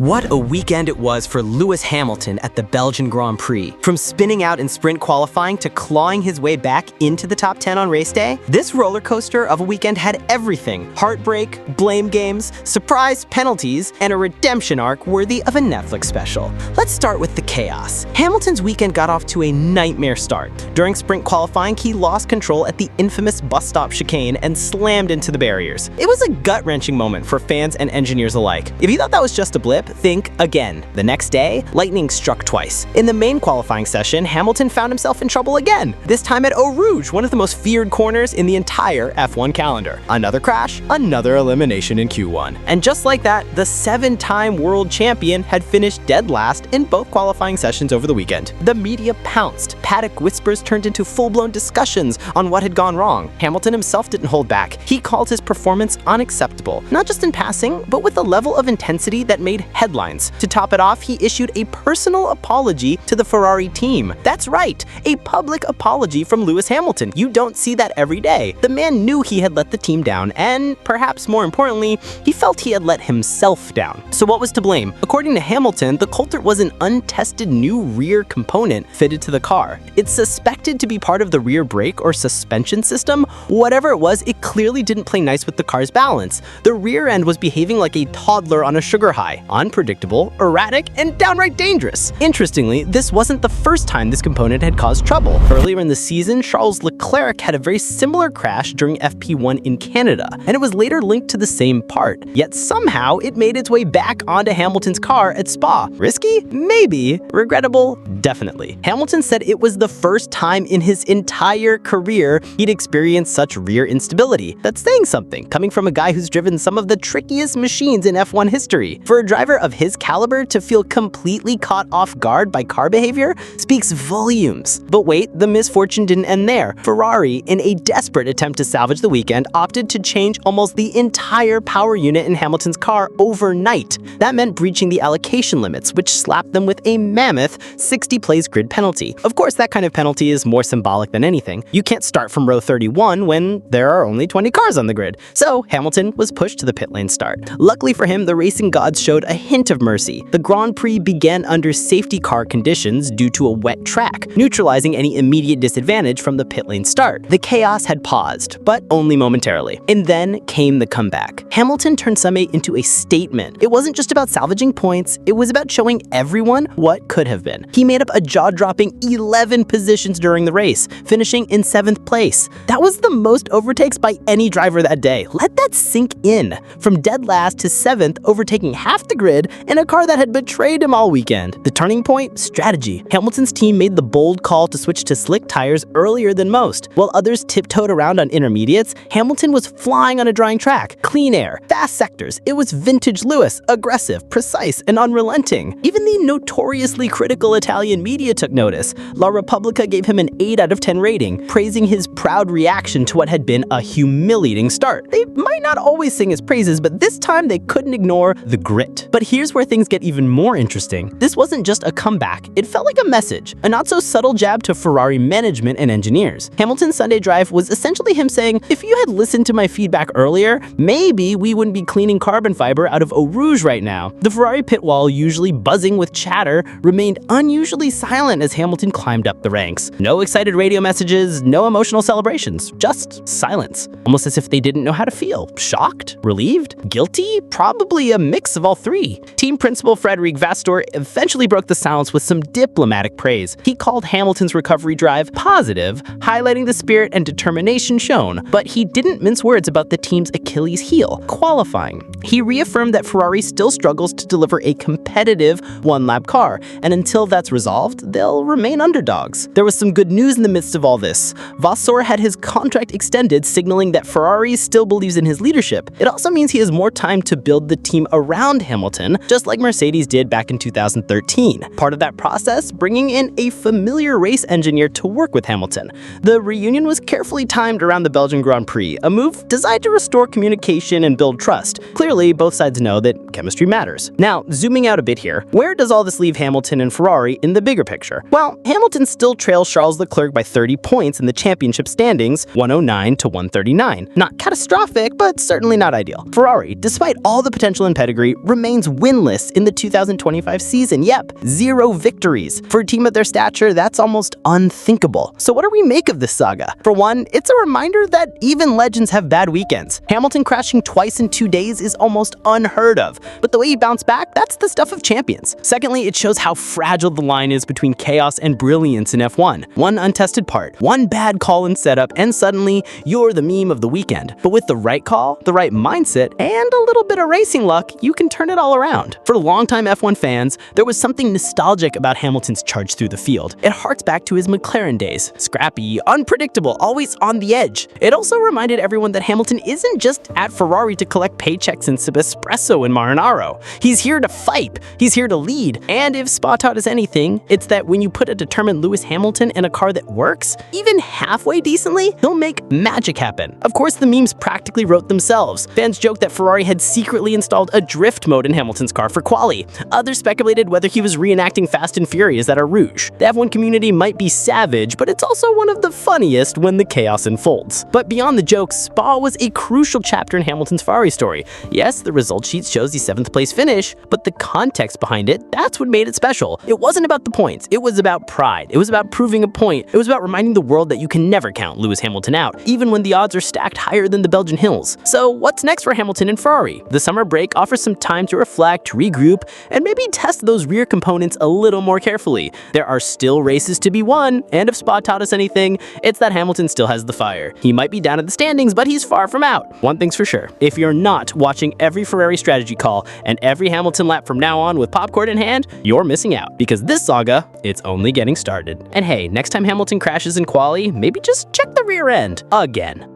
What a weekend it was for Lewis Hamilton at the Belgian Grand Prix. From spinning out in sprint qualifying to clawing his way back into the top 10 on race day, this roller coaster of a weekend had everything: heartbreak, blame games, surprise penalties, and a redemption arc worthy of a Netflix special. Let's start with the chaos. Hamilton's weekend got off to a nightmare start. During sprint qualifying, he lost control at the infamous bus stop chicane and slammed into the barriers. It was a gut-wrenching moment for fans and engineers alike. If you thought that was just a blip, think again. The next day, lightning struck twice. In the main qualifying session, Hamilton found himself in trouble again, this time at Eau Rouge, one of the most feared corners in the entire F1 calendar. Another crash, another elimination in Q1. And just like that, the 7-time world champion had finished dead last in both qualifying sessions over the weekend. The media pounced. Paddock whispers turned into full-blown discussions on what had gone wrong. Hamilton himself didn't hold back. He called his performance unacceptable, not just in passing, but with a level of intensity that made headlines. To top it off, he issued a personal apology to the Ferrari team. That's right, a public apology from Lewis Hamilton. You don't see that every day. The man knew he had let the team down, and perhaps more importantly, he felt he had let himself down. So what was to blame? According to Hamilton, the culprit was an untested new rear component fitted to the car. It's suspected to be part of the rear brake or suspension system. Whatever it was, it clearly didn't play nice with the car's balance. The rear end was behaving like a toddler on a sugar high, unpredictable, erratic, and downright dangerous. Interestingly, this wasn't the first time this component had caused trouble. Earlier in the season, Charles Leclerc had a very similar crash during FP1 in Canada, and it was later linked to the same part. Yet somehow, it made its way back onto Hamilton's car at Spa. Risky? Maybe. Regrettable? Definitely. Hamilton said it was the first time in his entire career he'd experienced such rear instability. That's saying something, coming from a guy who's driven some of the trickiest machines in F1 history. For a driver of his caliber to feel completely caught off guard by car behavior speaks volumes. But wait, the misfortune didn't end there. Ferrari, in a desperate attempt to salvage the weekend, opted to change almost the entire power unit in Hamilton's car overnight. That meant breaching the allocation limits, which slapped them with a mammoth 60-place grid penalty. Of course, that kind of penalty is more symbolic than anything. You can't start from row 31 when there are only 20 cars on the grid. So Hamilton was pushed to the pit lane start. Luckily for him, the racing gods showed a hint of mercy. The Grand Prix began under safety car conditions due to a wet track, neutralizing any immediate disadvantage from the pit lane start. The chaos had paused, but only momentarily. And then came the comeback. Hamilton turned Sunday into a statement. It wasn't just about salvaging points, it was about showing everyone what could have been. He made up a jaw-dropping 11 positions during the race, finishing in 7th place. That was the most overtakes by any driver that day. Let that sink in. From dead last to 7th, overtaking half the grid in a car that had betrayed him all weekend. The turning point? Strategy. Hamilton's team made the bold call to switch to slick tires earlier than most. While others tiptoed around on intermediates, Hamilton was flying on a drying track. Clean air, fast sectors. It was vintage Lewis, aggressive, precise, and unrelenting. Even the notoriously critical Italian media took notice. La Repubblica gave him an 8 out of 10 rating, praising his proud reaction to what had been a humiliating start. They might not always sing his praises, but this time they couldn't ignore the grit. But here's where things get even more interesting. This wasn't just a comeback, it felt like a message, a not-so-subtle jab to Ferrari management and engineers. Hamilton's Sunday drive was essentially him saying, if you had listened to my feedback earlier, maybe we wouldn't be cleaning carbon fiber out of Eau Rouge right now. The Ferrari pit wall, usually buzzing with chatter, remained unusually silent as Hamilton climbed up the ranks. No excited radio messages, no emotional celebrations, just silence. Almost as if they didn't know how to feel. Shocked? Relieved? Guilty? Probably a mix of all three. Team principal Frederic Vastor eventually broke the silence with some diplomatic praise. He called Hamilton's recovery drive positive, highlighting the spirit and determination shown, but he didn't mince words about the team's Achilles heel, qualifying. He reaffirmed that Ferrari still struggles to deliver a competitive one-lap car, and until that's resolved, they'll remain underdogs. There was some good news in the midst of all this. Vasseur had his contract extended, signaling that Ferrari still believes in his leadership. It also means he has more time to build the team around Hamilton, just like Mercedes did back in 2013. Part of that process, bringing in a familiar race engineer to work with Hamilton. The reunion was carefully timed around the Belgian Grand Prix, a move designed to restore communication and build trust. Clearly, clearly, both sides know that chemistry matters. Now, zooming out a bit here, where does all this leave Hamilton and Ferrari in the bigger picture? Well, Hamilton still trails Charles Leclerc by 30 points in the championship standings, 109 to 139. Not catastrophic, but certainly not ideal. Ferrari, despite all the potential and pedigree, remains winless in the 2025 season. Yep, 0 victories. For a team of their stature, that's almost unthinkable. So what do we make of this saga? For one, it's a reminder that even legends have bad weekends. Hamilton crashing twice in 2 days is almost unheard of, but the way he bounced back, that's the stuff of champions. Secondly, it shows how fragile the line is between chaos and brilliance in F1. One untested part, one bad call and setup, and suddenly you're the meme of the weekend. But with the right call, the right mindset, and a little bit of racing luck, you can turn it all around. For longtime F1 fans, there was something nostalgic about Hamilton's charge through the field. It harks back to his McLaren days. Scrappy, unpredictable, always on the edge. It also reminded everyone that Hamilton isn't just at Ferrari to collect paychecks and sip espresso in Maranello. He's here to fight. He's here to lead. And if Spa taught us anything, it's that when you put a determined Lewis Hamilton in a car that works, even halfway decently, he'll make magic happen. Of course, the memes practically wrote themselves. Fans joked that Ferrari had secretly installed a drift mode in Hamilton's car for quali. Others speculated whether he was reenacting Fast and Furious at a Rouge. The F1 community might be savage, but it's also one of the funniest when the chaos unfolds. But beyond the jokes, Spa was a crucial chapter in Hamilton's Ferrari story. Yes, the result sheet shows the 7th place finish, but the context behind it, that's what made it special. It wasn't about the points, it was about pride. It was about proving a point. It was about reminding the world that you can never count Lewis Hamilton out, even when the odds are stacked higher than the Belgian hills. So what's next for Hamilton and Ferrari? The summer break offers some time to reflect, regroup, and maybe test those rear components a little more carefully. There are still races to be won, and if Spa taught us anything, it's that Hamilton still has the fire. He might be down at the standings, but he's far from out. One thing's for sure, if you're not watching every Ferrari strategy call and every Hamilton lap from now on with popcorn in hand, you're missing out, because this saga, it's only getting started. And hey, next time Hamilton crashes in quali, maybe just check the rear end again.